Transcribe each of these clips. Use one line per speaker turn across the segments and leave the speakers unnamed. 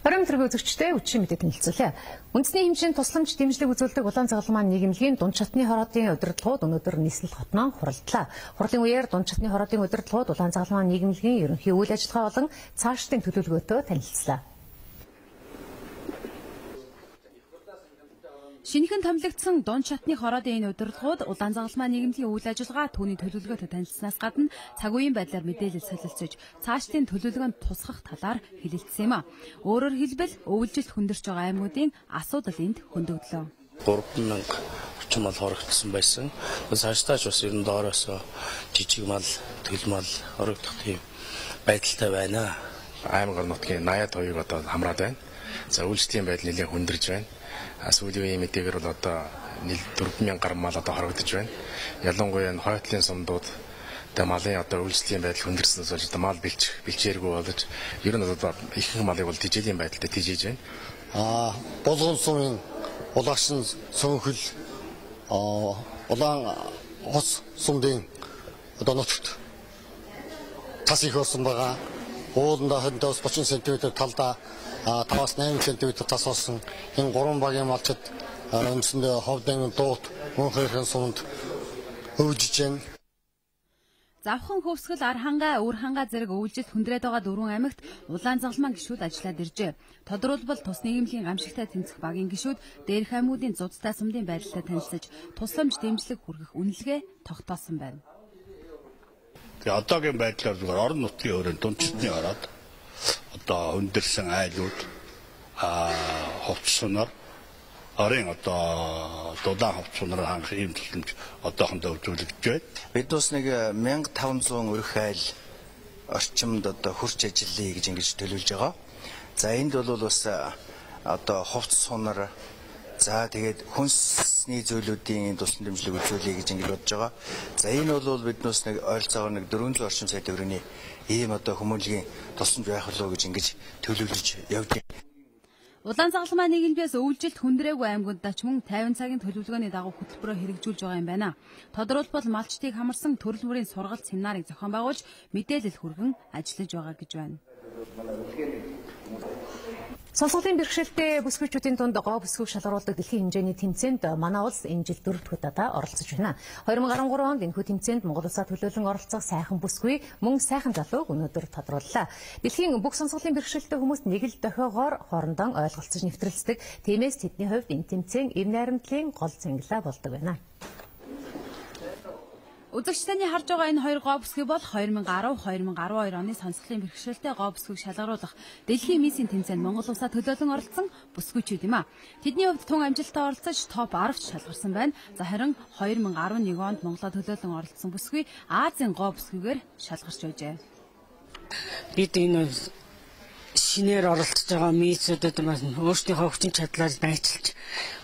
Параметрын үзэгчтэй үдшийн мэдээ танилцуулъя. Үндэсний хэмжээнд тусламж дэмжлэг үзүүлдэг Улаан Загалмайн нийгэмлэгийн дунд чатны хороодын удирдлагууд өнөөдөр нийслэл хотноо хурлдлаа. Хурлын үеэр дунд чатны хороодын удирдлагууд Улаан Загалмайн нийгэмлэгийн ерөнхий үйл ажиллагаа болон цаашдын төлөвлөгөөтэй танилцлаа.
Шинэхэн томилогдсон дунд чатны хороодын энэ удирдлагууд Улаан Загалмайн нийгэмлэгийн үйл ажиллагаа түүний төлөвлөгөөтэй танилцсанаас гадна цаг үеийн байдлаар мэдээлэл солилцож цаашдын төлөвлөгөөнд тусгах талаар хэлэлцсэн юм а. Өөрөөр хэлбэл өвөлжилт хүндэрч байгаа аймагуудын асуудал энд хөндөгдлөө.
3000 орчим мал хоригдсон байсан. Цаашдаач бас ер нь доороос жижиг мал, төл мал хоригдох тийм байдалтай байна.
Аймаг нутгийн 82 одоо хамраад байна. За үйлчлэлийн байдал нэлээд хүндэрж байна. Сүүлийн мэдээгээр бол одоо 4000 гаруй мал одоо хоригдож байна. Ялангуяа энэ хойтлын сумдууд малын одоо үйлчлэлийн байдал хүндэрснээс болж одоо мал бэлчээргүй болж ер нь одоо ихэнх малыг бол тижээлийн байдалтай тижээж байна.
Болгон сумын улаашин сөнхөл улаан хос сумдын одоо нутагт тас их болсон байгаа. Ууланда 30 см талдаа 5-8 см тас болсон. Энэ 3 багийн малчид өмсөндөө ховдын дуут мөнхөрийн сумд өвжиж байна.
Завхан хөвсгөл, Архангай, Өвөрхангай зэрэг өвөлжилт хүндрээд байгаа 4 аймагт Улаан Загалмайн гишүүд ажиллаад иржээ. Тодорхойлбол тус нийгэмлэгийн гамшигтай тэнцэх багийн гишүүд дээрх аймагуудын зузтай сумдын байдлаа танилцаж тусламж дэмжлэг хүргэх үнэлгээ тогтоосон байна.
Тэгээ одоогийн байдлаар зүгээр орон нутгийн өрөөнд дунд чатны ороод одоо хүндэрсэн айлууд хувцснаар орын одоо дулаан хувцснаар хангах ийм тусламж одоохондоо үзүүлэгдэж байна.
Бид бас нэг 1500 өрх айл орчимд одоо хурц ажиллая гэж ингэж төлөвлөж байгаа. За энд бол бас одоо хувцс сунаар за тэгээд хүнсний зөвлөдийн туслан дэмжлэг үзүүлэе гэж ингэж бодож байгаа. За энэ бол биднээс нэг ойролцоогоор нэг 400 орчим сая төгрөгийн ийм одоо хүмүүнлэгийн тусламж байх болов гэж ингэж төлөвлөж явдаг.
Улаан Загалмайн нийгэмлээс өвөлжилт хүндрээгүй аймагуудад ч мөн 50 цагийн төлөвлөгөөний дагуу хөтөлбөрөөр хэрэгжүүлж байгаа юм байна. Тодорхойлбол малчдыг хамарсан төрөл бүрийн сургалт семинарыг зохион байгуулж мэдээлэл хүргэн ажиллаж байгаа гэж байна.
Сонсголын бэрхшээлтэй бүсгүйчүүдийн дунд гоо бүсгүйг шалгаруулдаг дэлхийн хэмжээний тэмцээнд манай улс энэ жил 4 дахь удаа оролцож байна. 2013 онд энэхүү тэмцээнд Монгол улсаа төлөөлөн оролцох сайхан бүсгүй мөн сайхан залууг өнөөдөр тодрууллаа. Дэлхийн бүх сонсголын бэрхшээлтэй хүмүүст нэг л дохиогоор хоорондоо ойлголцож нэвтрэлцдэг. Тиймээс тэдний хувьд энэ тэмцээн эв найрамдлын гол цангилаа болдог байна.
Үзэгч таны харж байгаа энэ хоёр гоо бүсгүй бол 2010-2012 оны сонсголын бэрхшээлтэй гоо бүсгүйг шалгаруулах дэлхийн миссийн тэмцээнд Монгол улсаа төлөөлөн оролцсон бүсгүйчүүд юм а. Тэдний хувьд тун амжилттай оролцож топ 10-т шалгарсан байна. За харин 2011 онд Монголоо төлөөлөн оролцсон бүсгүй Азийн гоо бүсгүйгээр шалгарч байжээ.
Бид энэ шинээр оролцож байгаа миссүүдэд өөрсдийнхөө хүчин чадлаар дайчилж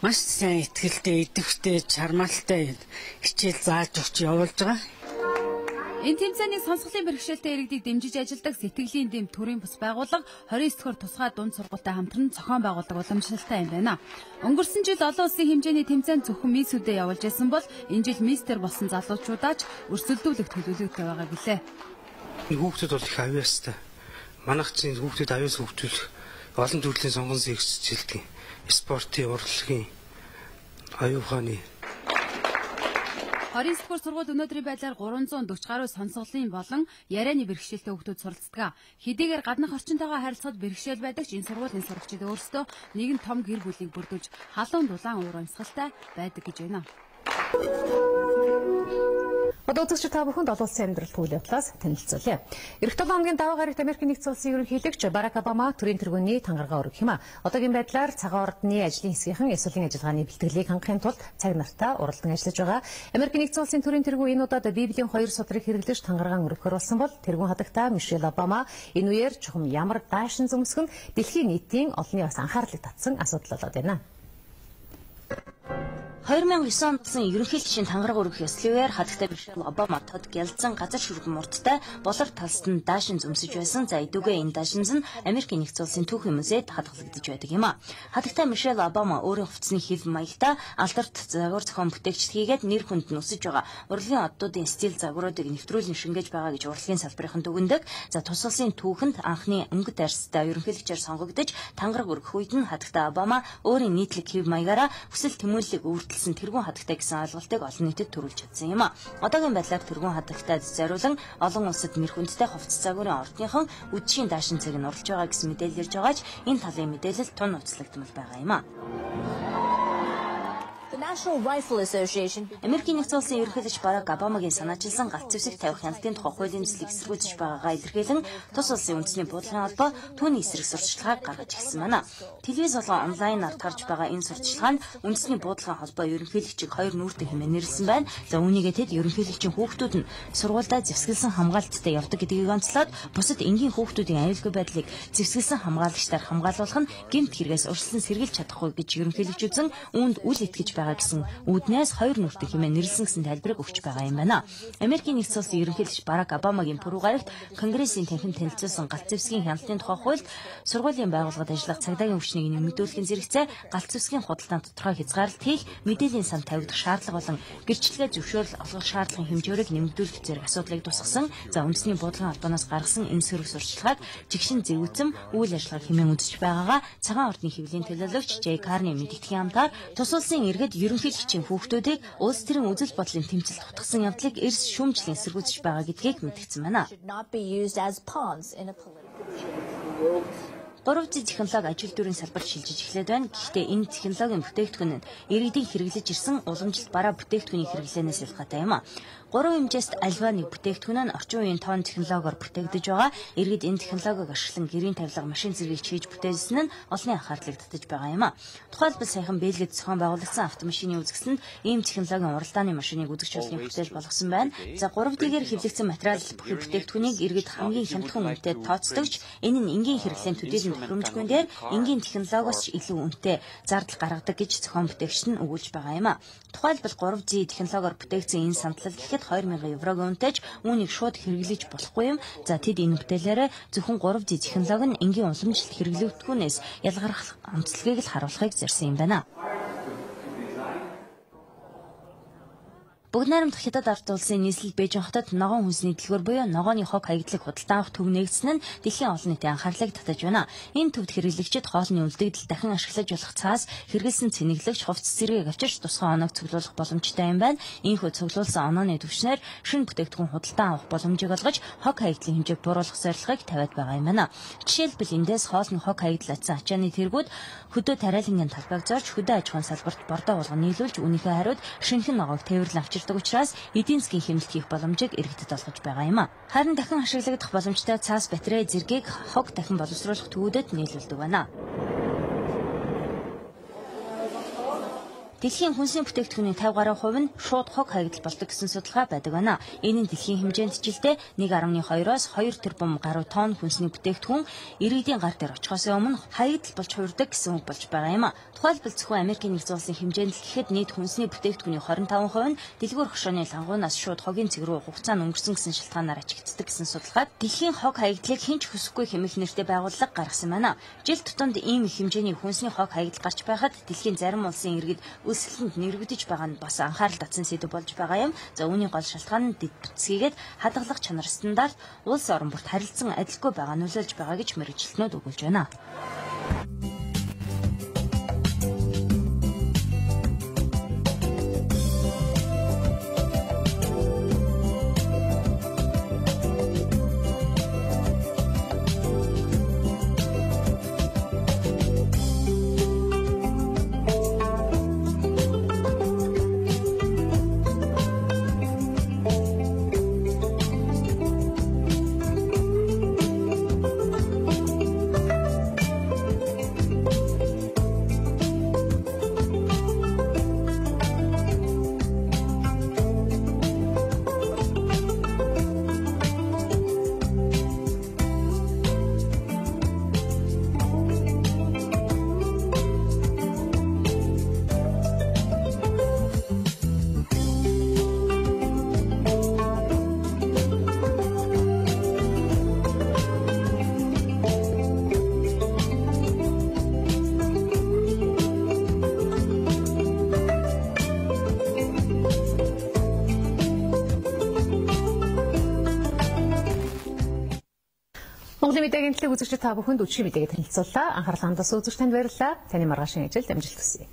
маш сайн ихтгэлтэй, идэвхтэй, чармаалтай хичээл зааж өгч явуулж байгаа.
Энэ тэмцээний сонсголын бэрхшээлтэй иргэдийг дэмжиж ажилладаг сэтгэлийн дэм төрийн бус байгууллага 29-р тусгай дунд сургалтад хамтран зохион байгуулдаг уламжлалтай юм байна. Өнгөрсөн жил олон улсын хэмжээний тэмцээнд зөвхөн миссүүдэд явуулж байсан бол энэ жил мистер болсон залуучуудаач өрсөлдүүлэх төлөвлөгөөтэй байгаа гэлээ.
Хүүхдүүд бол их авьяастай. Манайх чинь хүүхдүүд авьяас хөгжүүлэх олон төрлийн сонгон зэгсэлтийн спортын, урлагийн, оюун ухааны
29-р сургууль өнөөдрийн байдлаар 340 гаруй сонсголын болон ярианы бэрхшээлтэй хүүхдүүд суралцдаг. Хэдийгээр гаднах орчинтойгоо харилцахад бэрхшээл байдаг ч энэ сургуулийн сурагчид өөрсдөө нэгэн том гэр бүлийг бүрдүүлж халуун дулаан уур амьсгалтай байдаг гэж байна.
Одоо үзэгч та бүхэнд олон улсын амьдралд үйл явдлаас танилцуулъя. Эх 7 хоногийн даваа гарагт Америкийн нэгдсэн улсын ерөнхийлөгч Барак Обама төрийн тэргүүний тангараа өргөх юм а. Одоогийн байдлаар цагаан ордны ажлын хэсгийнхэн эсвэлийн ажиллагааны бэлтгэлийг хангахын тулд цаг нартаа уралдан ажиллаж байгаа. Америкийн нэгдсэн улсын төрийн тэргүү энэ удаад Библийн 2 судрыг хэрэглэж тангараа өргөхөр болсон бол тэргүүн хадагта Мишель Обама энэ үеэр чухам ямар даашин зөмсгөн дэлхийн нийтийн олонний бас анхаарлыг татсан асуудал болоод байна.
2009 онд болсон ерөнхийлөгчийн тангараг өргөх ёслолээр хатагтай Мишель Обама тод гялцсан газар шүрэг мурдтай болор талст нь даашин зөмсөж байсан. За идүүгээ энэ даашинз нь Америкийн нэгдсэн улсын түүхийн музейд хадгалагдаж байдаг юм а. Хатагтай Мишель Обама өөрийн хувцсны хэв маягтай алдарт загвар зохион бүтээгчд хийгээд нэр хүнд нь өсөж байгаа урлагийн оддуудын стил загваруудыг нэвтрүүлэн шингээж байгаа гэж урлагийн салбарын дүгнэдэг. За тус улсын түүхэнд анхны өнгөт арьстай ерөнхийлөгчөөр сонгогдож тангараг өргөх үед нь хатагтай Обама өөрийн нийтлэг хэв маягаараа хүсэл тэмүүллийг өвөртөлсөн тэргуун хатагтай гэсэн ойлголтыг олон нийтэд төрүүлж чадсан юм а. Одоогийн байдлаар тэргуун хатагтайд зориулан олон улсад нэр хүндтэй хувцас загварын ордныхон үдшийн даашин цэг нь орлож байгаа гэсэн мэдээлэл ирж байгаач энэ талын мэдээлэл тун нууцлагдмал байгаа юм а. Америкийн нэгдсэн улсын ерөнхийлөгч Барак Обамагийн санаачилсан галт зэвсэг тавих хяналтын тухай хуулийн төслийг эсэргүүцэж байгаагаа илэрхийлэн тус улсын үндэсний буудлын холбоо түүний эсрэг сурталчилгааг гаргаж ирсэн байна. Телевиз болон онлайнаар тарж байгаа энэ сурталчилгаанд үндэсний буудлын холбоо ерөнхийлөгчийг хоёр нүүртэй хэмээн нэрлсэн байна. За үүнийгээ тэд ерөнхийлөгчийн хүүхдүүд нь сургуультай зэвсгэлсэн хамгаалттай явдаг гэдгийг онцлоод бусад энгийн хүүхдүүдийн аюулгүй байдлыг зэвсгэлсэн хамгаалагчдаар хамгаалуулах нь гэмт хэрэгээс урьдчилан сэргийлж чадахгүй гэж ерөнхийлөгчүүдсэн үүнд үл итгэж байгаа гэсэн үүднээс хоёр нүртэй хэмээн нэрлсэн гэсэн тайлбарыг өгч байгаа юм байна. Америкийн нэгдсэн улсын ерөнхийлөгч Барак Обамагийн пүрэв гарагт Конгрессийн танхим танилцуулсан галт зэвсгийн хяналтын тухай хуульд сургуулийн байгууллагад ажиллах цагдаагийн хүчнийг нэмэгдүүлэхийн зэрэгцээ галт зэвсгийн худалдаанд тодорхой хязгаарлалт хийх, мэдээллийн сан тавигдах шаардлага болон гэрчлэгээ зөвшөөрөл олгох шаардлагын хэмжээг нэмэгдүүлэх зэрэг асуудлыг тусгасан. За үндэсний буудлын холбооноос гаргасан энэ сөрөг сурталчилгааг жигшин зэвүүцэм үйл ажиллагаа хэмээн үзэж байгаагаа цагаан ордны хэвлэлийн төлөөлөгч Жей Карни мэдгэдгийн амтаар тус улсын иргэд ерөнхийлөгчийн хүүхдүүдийг улс төрийн үзэл бодлын тэмцэлд утгасан явдлыг эрс шүүмжлэн эсэргүүцэж байгаа гэдгийг мэдгдсэн байна. 3D технологи ажил дүрийн салбарт шилжиж эхлээд байна. Гэхдээ энэ технологийн бүтээгдэхүүн нь иргэдийн хэрэглэж ирсэн уламжлалт бараа бүтээгдэхүүний хэрэглэнээс ялгаатай юм а. 3 хэмжээст альва нэг бүтээгдэхүүн нь орчин үеийн тоон технологиор бүтээгдэж байгаа. Иргэд энэ технологиг ашиглан гэрийн тавилга, машин зэргийг хийж бүтээсэн нь олонний анхаарлыг татаж байгаа юм а. Тухайлбал саяхан Бельгид зохион байгуулагдсан автомашины үзэсгэлэнд ийм технологийн уралдааны машиныг үзэгч олныг бүтээж болгосон байна. За 3D-гээр хэвлэгдсэн материал бүхий бүтээгдэхүүнийг иргэд хамгийн хямдхан үнэтэй тооцдогч энэ нь энгийн хэрэглээнд төдийлөн тохиромжгүй дээр энгийн технологиос ч илүү үнэтэй зардал гаргадаг гэж зохион бүтээгчид нь өгүүлж байгаа юм а. Тухайлбал 3D технологиор бүтээгдсэн энэ сандлал гэхэд 2000 еврог үнэтэйж үүнийг шууд хэрэглэж болохгүй юм. За тэд энэ бүтээлээрээ зөвхөн 3D технологи нь энгийн уламжлалт хэрэглэгдэхүүнээс ялгарх онцлогийг л харуулахыг зорьсон юм байна. Бүгд найрамдах Хятад ард улсын нийслэл Бээжин хотод ногоон хүнсний дэлгүүр буюу ногооны хог хаягдлыг худалдан авах төв нээгдсэн нь дэлхийн олон нийтийн анхаарлыг татаж байна. Энэ төвд хэрэглэгчид хоолны үлдэгдэл дахин ашиглаж болох цаас, хэрэгэлсэн цэнэглэгч, хувцас зэргийг авчирч тусгай оноог цуглуулах боломжтой юм байна. Ийхүү цуглуулсан онооны түвшнээр шинэ бүтээгдэхүүн худалдан авах боломжийг олгож хог хаягдлын хэмжээг бууруулах зорилгыг тавиад байгаа юм байна. Жишээлбэл эндээс хоолны хог хаягдал атсан ачааны тэргүүд хөдөө тариалангийн талбайг зорж хөдөө аж ахуйн салбарт бордоо болгон нийлүүлж үнийхээ хариуд шинэхэн ногоог тээвэрлэн авчирдаг учраас эдийн засгийн хэмнэлт хийх боломжийг иргэдэд олгож байгаа юм а. Харин дахин ашиглагдах боломжтой цаас, батарей зэргийг хог дахин боловсруулах төвүүдэд нийлүүлдэг байна. Дэлхийн хүнсний бүтээгдэхүүний 50 гаруй хувь нь шууд хог хаягдал болдог гэсэн судалгаа байдаг байна. Энэ нь дэлхийн хэмжээнд жилдээ 1.2-оос 2 тэрбум гаруй тонн хүнсний бүтээгдэхүүн иргэдийн гар дээр очихоос өмнө хаягдал болж хуурдаг гэсэн үг болж байгаа юм а. Тухайлбал зөвхөн Америкийн нэгдсэн улсын хэмжээнд л гэхэд нийт хүнсний бүтээгдэхүүний 25% нь дэлгүүр хошооны лангуунаас шууд хогийн цэг рүү хугацаанд өнгөрсөн гэсэн шалтгаанаар ачигддаг гэсэн судалгаад дэлхийн хог хаягдлыг хэн ч хүсэхгүй хэмээх нэртэй байгууллага гаргасан байна. Жил тутамд ийм их хэмжээний хүнсний хог хаягдал гарч байхад дэлхийн зарим улсын иргэд өсөлтөнд нэрвэгдэж байгаа нь бас анхаарал татсан сэдв болж байгаа юм. За үүний гол шалтгаан нь дэд бүтцгээгээд хадгалах чанар стандарт улс орон бүрт харилцан адилгүй байгаа нөлөөлж байгаа гэж мэргэжилтнүүд өгүүлж байна.
Монголын мэдээгийн төлөв үзэгчид та бүхэнд өчигдөр мэдээгээ танилцууллаа. Анхаарал хандаас үзэгч танд баярлалаа. Таны маргаашийн ажилд амжилт хүсье.